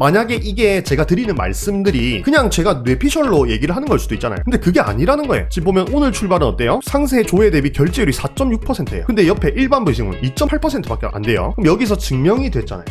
만약에 이게 제가 드리는 말씀들이 그냥 제가 뇌피셜로 얘기를 하는 걸 수도 있잖아요. 근데 그게 아니라는 거예요. 지금 보면 오늘 출발은 어때요? 상세 조회 대비 결제율이 4.6%예요. 근데 옆에 일반 배송은 2.8%밖에 안 돼요. 그럼 여기서 증명이 됐잖아요.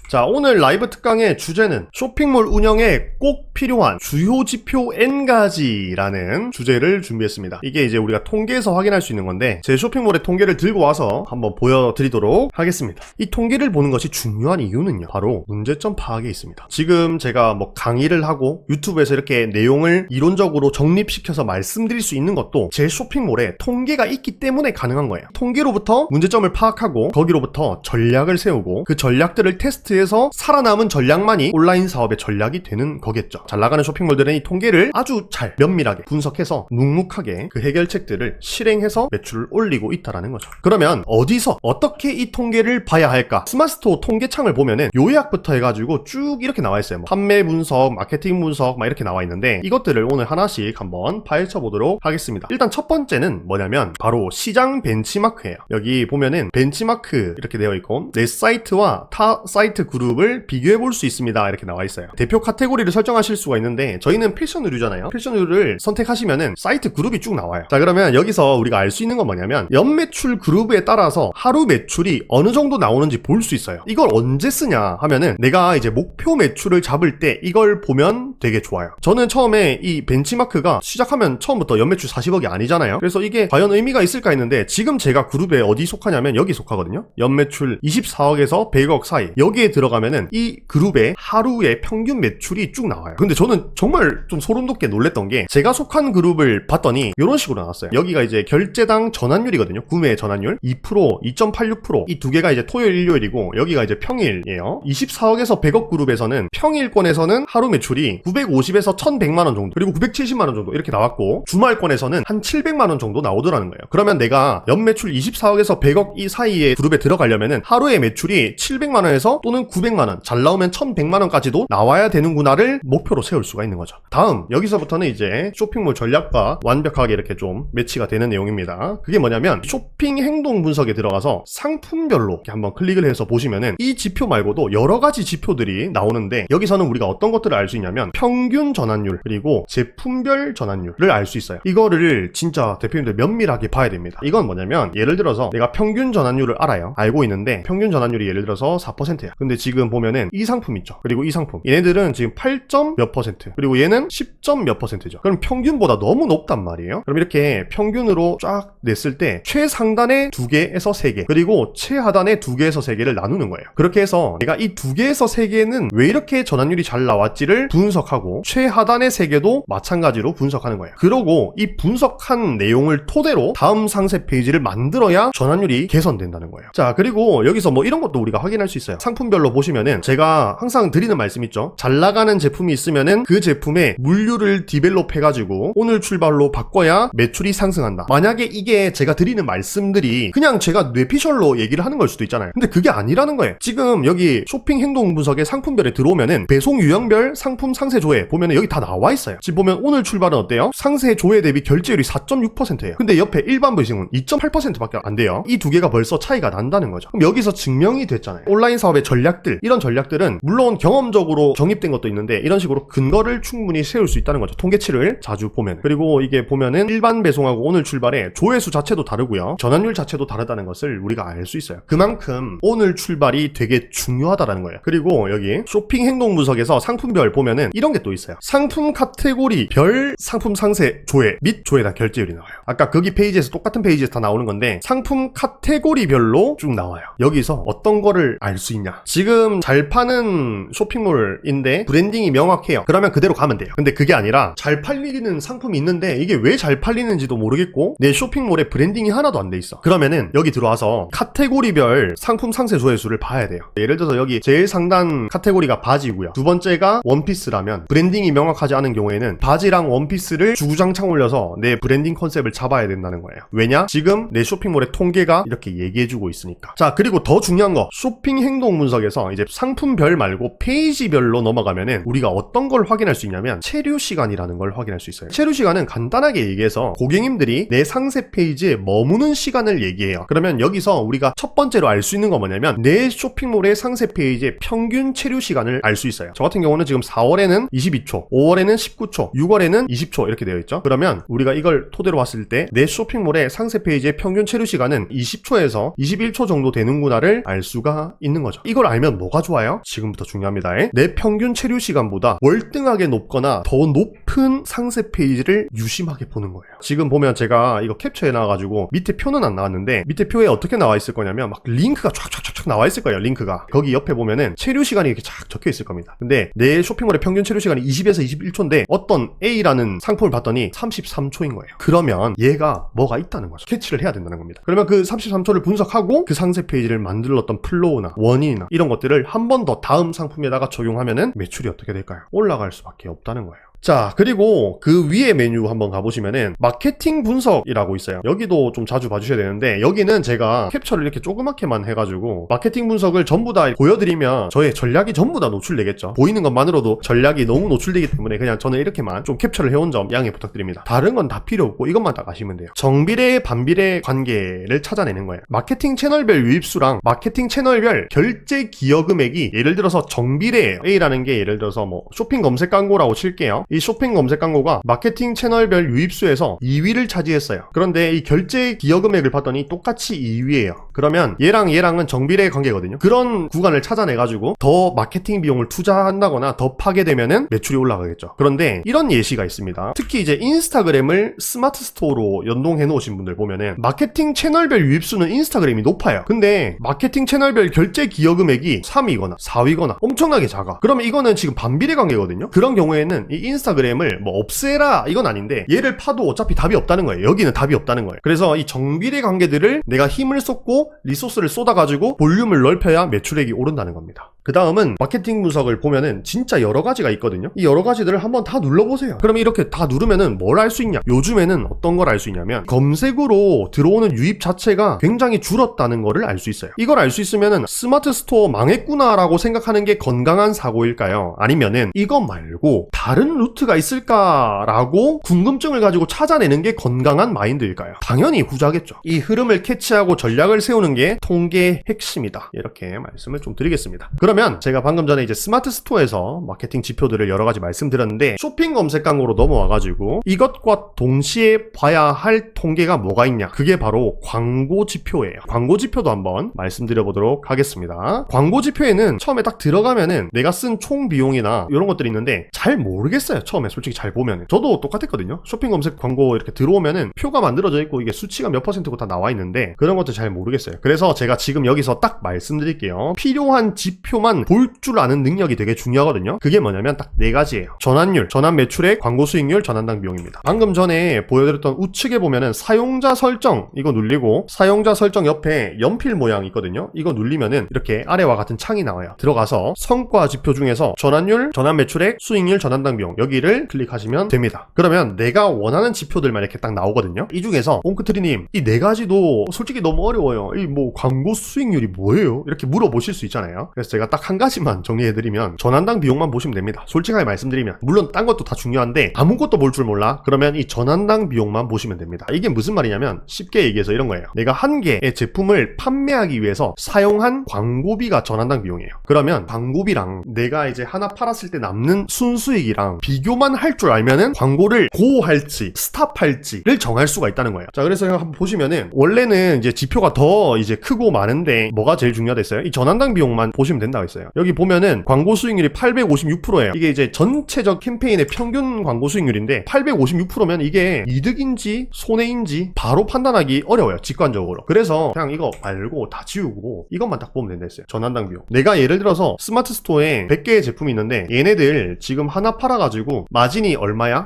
자, 오늘 라이브 특강의 주제는 쇼핑몰 운영에 꼭 필요한 주요 지표 N가지라는 주제를 준비했습니다. 이게 이제 우리가 통계에서 확인할 수 있는 건데 제 쇼핑몰의 통계를 들고 와서 한번 보여드리도록 하겠습니다. 이 통계를 보는 것이 중요한 이유는요, 바로 문제점 파악에 있습니다. 지금 제가 뭐 강의를 하고 유튜브에서 이렇게 내용을 이론적으로 정립시켜서 말씀드릴 수 있는 것도 제 쇼핑몰에 통계가 있기 때문에 가능한 거예요. 통계로부터 문제점을 파악하고 거기로부터 전략을 세우고 그 전략들을 테스트해 에서 살아남은 전략만이 온라인 사업의 전략이 되는 거겠죠. 잘 나가는 쇼핑몰들은 이 통계를 아주 잘 면밀하게 분석해서 묵묵하게 그 해결책들을 실행해서 매출을 올리고 있다는 거죠. 그러면 어디서 어떻게 이 통계를 봐야 할까? 스마트스토어 통계창을 보면은 요약부터 해가지고 쭉 이렇게 나와 있어요. 뭐 판매 분석, 마케팅 분석 막 이렇게 나와 있는데 이것들을 오늘 하나씩 한번 파헤쳐 보도록 하겠습니다. 일단 첫 번째는 뭐냐면 바로 시장 벤치마크예요. 여기 보면은 벤치마크 이렇게 되어 있고 내 사이트와 타 사이트 그룹을 비교해 볼 수 있습니다. 이렇게 나와 있어요. 대표 카테고리를 설정하실 수가 있는데 저희는 패션 의류잖아요. 패션 의류를 선택하시면은 사이트 그룹이 쭉 나와요. 자, 그러면 여기서 우리가 알 수 있는 건 뭐냐면 연매출 그룹에 따라서 하루 매출이 어느 정도 나오는지 볼 수 있어요. 이걸 언제 쓰냐 하면은 내가 이제 목표 매출을 잡을 때 이걸 보면 되게 좋아요. 저는 처음에 이 벤치마크가 시작하면 처음부터 연매출 40억이 아니잖아요. 그래서 이게 과연 의미가 있을까 했는데 지금 제가 그룹에 어디 속하냐면 여기 속하거든요. 연매출 24억에서 100억 사이. 여기에 들어가면은 이 그룹의 하루의 평균 매출이 쭉 나와요. 근데 저는 정말 좀 소름 돋게 놀랬던 게 제가 속한 그룹을 봤더니 이런 식으로 나왔어요. 여기가 이제 결제당 전환율이거든요. 구매 전환율 2%, 2.86% 이 두 개가 이제 토요일, 일요일이고 여기가 이제 평일이에요. 24억에서 100억 그룹에서는 평일권에서는 하루 매출이 950에서 1100만 원 정도 그리고 970만 원 정도 이렇게 나왔고 주말권에서는 한 700만 원 정도 나오더라는 거예요. 그러면 내가 연매출 24억에서 100억 이 사이의 그룹에 들어가려면은 하루의 매출이 700만 원에서 또는 900만원, 잘 나오면 1100만원까지도 나와야 되는구나를 목표로 세울 수가 있는 거죠. 다음, 여기서부터는 이제 쇼핑몰 전략과 완벽하게 이렇게 좀 매치가 되는 내용입니다. 그게 뭐냐면 쇼핑 행동 분석에 들어가서 상품별로 이렇게 한번 클릭을 해서 보시면은 이 지표 말고도 여러 가지 지표들이 나오는데 여기서는 우리가 어떤 것들을 알 수 있냐면 평균 전환율 그리고 제품별 전환율을 알 수 있어요. 이거를 진짜 대표님들 면밀하게 봐야 됩니다. 이건 뭐냐면 예를 들어서 내가 평균 전환율을 알아요. 알고 있는데 평균 전환율이 예를 들어서 4%야. 근데 지금 보면은 이 상품 있죠. 그리고 이 상품. 얘네들은 지금 8점 몇 %. 그리고 얘는 10점 몇 %죠. 그럼 평균보다 너무 높단 말이에요. 그럼 이렇게 평균으로 쫙 냈을 때 최상단에 2개에서 3개 그리고 최하단에 2개에서 3개를 나누는 거예요. 그렇게 해서 내가 이 2개에서 3개는 왜 이렇게 전환율이 잘 나왔지를 분석하고 최하단의 3개도 마찬가지로 분석하는 거예요. 그러고 이 분석한 내용을 토대로 다음 상세 페이지를 만들어야 전환율이 개선된다는 거예요. 자, 그리고 여기서 뭐 이런 것도 우리가 확인할 수 있어요. 상품별로 보시면은 제가 항상 드리는 말씀 있죠. 잘 나가는 제품이 있으면은 그 제품의 물류를 디벨롭 해가지고 오늘 출발로 바꿔야 매출이 상승한다. 만약에 이게 제가 드리는 말씀들이 그냥 제가 뇌피셜로 얘기를 하는 걸 수도 있잖아요. 근데 그게 아니라는 거예요. 지금 여기 쇼핑 행동 분석의 상품별에 들어오면은 배송 유형별 상품 상세 조회 보면은 여기 다 나와 있어요. 지금 보면 오늘 출발은 어때요? 상세 조회 대비 결제율이 4.6%예요. 근데 옆에 일반 배송은 2.8%밖에 안 돼요. 이 두 개가 벌써 차이가 난다는 거죠. 그럼 여기서 증명이 됐잖아요. 온라인 사업의 전략들, 이런 전략들은 물론 경험적으로 정립된 것도 있는데 이런 식으로 근거를 충분히 세울 수 있다는 거죠. 통계치를 자주 보면. 그리고 이게 보면은 일반 배송하고 오늘 출발의 조회수 자체도 다르고요. 전환율 자체도 다르다는 것을 우리가 알 수 있어요. 그만큼 오늘 출발이 되게 중요하다라는 거예요. 그리고 여기 쇼핑 행동 분석에서 상품별 보면은 이런 게 또 있어요. 상품 카테고리 별 상품 상세 조회 및 조회당 결제율이 나와요. 아까 거기 페이지에서 똑같은 페이지에서 다 나오는 건데 상품 카테고리별로 쭉 나와요. 여기서 어떤 거를 알 수 있냐? 지금 잘 파는 쇼핑몰인데 브랜딩이 명확해요. 그러면 그대로 가면 돼요. 근데 그게 아니라 잘 팔리는 상품이 있는데 이게 왜 잘 팔리는지도 모르겠고 내 쇼핑몰에 브랜딩이 하나도 안 돼 있어. 그러면은 여기 들어와서 카테고리별 상품 상세 조회수를 봐야 돼요. 예를 들어서 여기 제일 상단 카테고리가 바지고요. 두 번째가 원피스라면 브랜딩이 명확하지 않은 경우에는 바지랑 원피스를 주구장창 올려서 내 브랜딩 컨셉을 잡아야 된다는 거예요. 왜냐? 지금 내 쇼핑몰의 통계가 이렇게 얘기해주고 있으니까. 자, 그리고 더 중요한 거 쇼핑 행동 분석에서 그래서 이제 상품별 말고 페이지별로 넘어가면은 우리가 어떤 걸 확인할 수 있냐면 체류 시간이라는 걸 확인할 수 있어요. 체류 시간은 간단하게 얘기해서 고객님들이 내 상세 페이지에 머무는 시간을 얘기해요. 그러면 여기서 우리가 첫 번째로 알 수 있는 건 뭐냐면 내 쇼핑몰의 상세 페이지의 평균 체류 시간을 알 수 있어요. 저 같은 경우는 지금 4월에는 22초, 5월에는 19초, 6월에는 20초 이렇게 되어 있죠. 그러면 우리가 이걸 토대로 봤을 때 내 쇼핑몰의 상세 페이지의 평균 체류 시간은 20초에서 21초 정도 되는구나를 알 수가 있는 거죠. 이걸 알면 뭐가 좋아요? 지금부터 중요합니다. 내 평균 체류 시간보다 월등하게 높거나 더 높은 상세 페이지를 유심하게 보는 거예요. 지금 보면 제가 이거 캡처해 놔가지고 밑에 표는 안 나왔는데 밑에 표에 어떻게 나와 있을 거냐면 막 링크가 쫙쫙쫙 나와 있을 거예요. 링크가 거기 옆에 보면은 체류 시간이 이렇게 쫙 적혀 있을 겁니다. 근데 내 쇼핑몰의 평균 체류 시간이 20에서 21초인데 어떤 A라는 상품을 봤더니 33초인 거예요. 그러면 얘가 뭐가 있다는 거죠. 캐치를 해야 된다는 겁니다. 그러면 그 33초를 분석하고 그 상세 페이지를 만들었던 플로우나 원인이나 이런 것들을 한 번 더 다음 상품에다가 적용하면은 매출이 어떻게 될까요? 올라갈 수밖에 없다는 거예요. 자, 그리고 그 위에 메뉴 한번 가보시면은 마케팅 분석이라고 있어요. 여기도 좀 자주 봐주셔야 되는데 여기는 제가 캡처를 이렇게 조그맣게만 해가지고 마케팅 분석을 전부 다 보여드리면 저의 전략이 전부 다 노출되겠죠. 보이는 것만으로도 전략이 너무 노출되기 때문에 그냥 저는 이렇게만 좀 캡처를 해온 점 양해 부탁드립니다. 다른 건 다 필요 없고 이것만 딱 아시면 돼요. 정비례 반비례 관계를 찾아내는 거예요. 마케팅 채널별 유입수랑 마케팅 채널별 결제 기여 금액이 예를 들어서 정비례예요. A라는 게 예를 들어서 뭐 쇼핑 검색 광고라고 칠게요. 이 쇼핑 검색 광고가 마케팅 채널별 유입수에서 2위를 차지했어요. 그런데 이 결제 기여 금액을 봤더니 똑같이 2위예요. 그러면 얘랑은 정비례 관계거든요. 그런 구간을 찾아내가지고 더 마케팅 비용을 투자한다거나 더 파게 되면은 매출이 올라가겠죠. 그런데 이런 예시가 있습니다. 특히 이제 인스타그램을 스마트 스토어로 연동해 놓으신 분들 보면은 마케팅 채널별 유입수는 인스타그램이 높아요. 근데 마케팅 채널별 결제 기여 금액이 3위거나 4위거나 엄청나게 작아. 그러면 이거는 지금 반비례 관계거든요. 그런 경우에는 이 인스타그램을 뭐 없애라 이건 아닌데 얘를 파도 어차피 답이 없다는 거예요. 여기는 답이 없다는 거예요. 그래서 이 정비례 관계들을 내가 힘을 쏟고 리소스를 쏟아가지고 볼륨을 넓혀야 매출액이 오른다는 겁니다. 그 다음은 마케팅 분석을 보면은 진짜 여러 가지가 있거든요. 이 여러 가지들을 한번 다 눌러보세요. 그럼 이렇게 다 누르면은 뭘 알 수 있냐? 요즘에는 어떤 걸 알 수 있냐면 검색으로 들어오는 유입 자체가 굉장히 줄었다는 거를 알 수 있어요. 이걸 알 수 있으면은 스마트 스토어 망했구나 라고 생각하는 게 건강한 사고일까요? 아니면은 이거 말고 다른 루트가 있을까라고 궁금증을 가지고 찾아내는 게 건강한 마인드일까요? 당연히 후자겠죠. 이 흐름을 캐치하고 전략을 세우는 게 통계의 핵심이다. 이렇게 말씀을 좀 드리겠습니다. 그러면 제가 방금 전에 이제 스마트 스토어에서 마케팅 지표들을 여러 가지 말씀드렸는데 쇼핑 검색 광고로 넘어와가지고 이것과 동시에 봐야 할 통계가 뭐가 있냐? 그게 바로 광고 지표예요. 광고 지표도 한번 말씀드려보도록 하겠습니다. 광고 지표에는 처음에 딱 들어가면은 내가 쓴 총 비용이나 이런 것들이 있는데 잘 모르겠어요. 처음에 솔직히 잘 보면은. 저도 똑같았거든요. 쇼핑 검색 광고 이렇게 들어오면은 표가 만들어져 있고 이게 수치가 몇 %고 다 나와 있는데 그런 것도 잘 모르겠어요. 그래서 제가 지금 여기서 딱 말씀드릴게요. 필요한 지표만 볼 줄 아는 능력이 되게 중요하거든요. 그게 뭐냐면 딱 네 가지예요. 전환율, 전환 매출액, 광고 수익률, 전환당 비용입니다. 방금 전에 보여드렸던 우측에 보면은 사용자 설정 이거 눌리고 사용자 설정 옆에 연필 모양 있거든요. 이거 눌리면은 이렇게 아래와 같은 창이 나와요. 들어가서 성과 지표 중에서 전환율, 전환 매출액, 수익률, 전환당 비용 여기를 클릭하시면 됩니다. 그러면 내가 원하는 지표들만 이렇게 딱 나오거든요. 이 중에서 옹크트리님 이 네 가지도 솔직히 너무 어려워요. 이 뭐 광고 수익률이 뭐예요? 이렇게 물어보실 수 있잖아요. 그래서 제가 딱 한 가지만 정리해드리면 전환당 비용만 보시면 됩니다. 솔직하게 말씀드리면 물론 딴 것도 다 중요한데 아무것도 볼 줄 몰라? 그러면 이 전환당 비용만 보시면 됩니다. 이게 무슨 말이냐면 쉽게 얘기해서 이런 거예요. 내가 한 개의 제품을 판매하기 위해서 사용한 광고비가 전환당 비용이에요. 그러면 광고비랑 내가 이제 하나 팔았을 때 남는 순수익이랑 비교만 할 줄 알면은 광고를 고 할지 스탑할지를 정할 수가 있다는 거예요. 자, 그래서 한번 보시면은 원래는 이제 지표가 더 이제 크고 많은데 뭐가 제일 중요하댔어요? 이 전환당 비용만 보시면 된다고 했어요. 여기 보면은 광고 수익률이 856%예요. 이게 이제 전체적 캠페인의 평균 광고 수익률인데 856%면 이게 이득인지 손해인지 바로 판단하기 어려워요. 직관적으로. 그래서 그냥 이거 말고 다 지우고 이것만 딱 보면 된다 했어요. 전환당 비용. 내가 예를 들어서 스마트 스토어에 100개의 제품이 있는데 얘네들 지금 하나 팔아가지고 마진이 얼마야?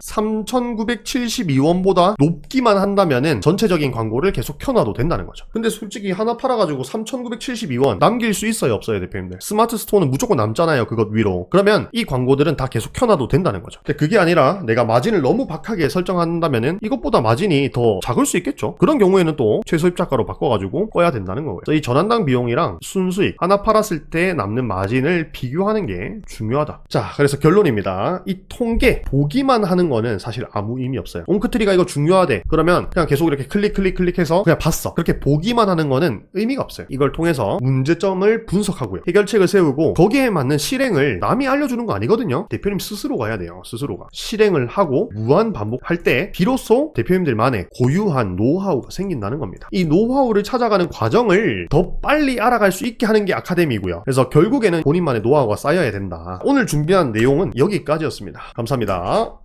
3,972원보다 높기만 한다면은 전체적인 광고를 계속 켜놔도 된다는 거죠. 근데 솔직히 하나 팔아가지고 3,972원 남길 수 있어요? 없어요? 대표님들? 스마트 스마트 스토어는 무조건 남잖아요. 그것 위로. 그러면 이 광고들은 다 계속 켜놔도 된다는 거죠. 근데 그게 아니라 내가 마진을 너무 박하게 설정한다면은 이것보다 마진이 더 작을 수 있겠죠. 그런 경우에는 또 최소 입자가로 바꿔가지고 꺼야 된다는 거고요. 그래서 이 전환당 비용이랑 순수익 하나 팔았을 때 남는 마진을 비교하는 게 중요하다. 자, 그래서 결론입니다. 이 통계 보기만 하는 거는 사실 아무 의미 없어요. 옹크트리가 이거 중요하대. 그러면 그냥 계속 이렇게 클릭해서 그냥 봤어. 그렇게 보기만 하는 거는 의미가 없어요. 이걸 통해서 문제점을 분석하고요. 해결책을 세우고 거기에 맞는 실행을 남이 알려주는 거 아니거든요. 대표님 스스로가 해야 돼요. 스스로가. 실행을 하고 무한 반복할 때 비로소 대표님들만의 고유한 노하우가 생긴다는 겁니다. 이 노하우를 찾아가는 과정을 더 빨리 알아갈 수 있게 하는 게 아카데미고요. 그래서 결국에는 본인만의 노하우가 쌓여야 된다. 오늘 준비한 내용은 여기까지였습니다. 감사합니다.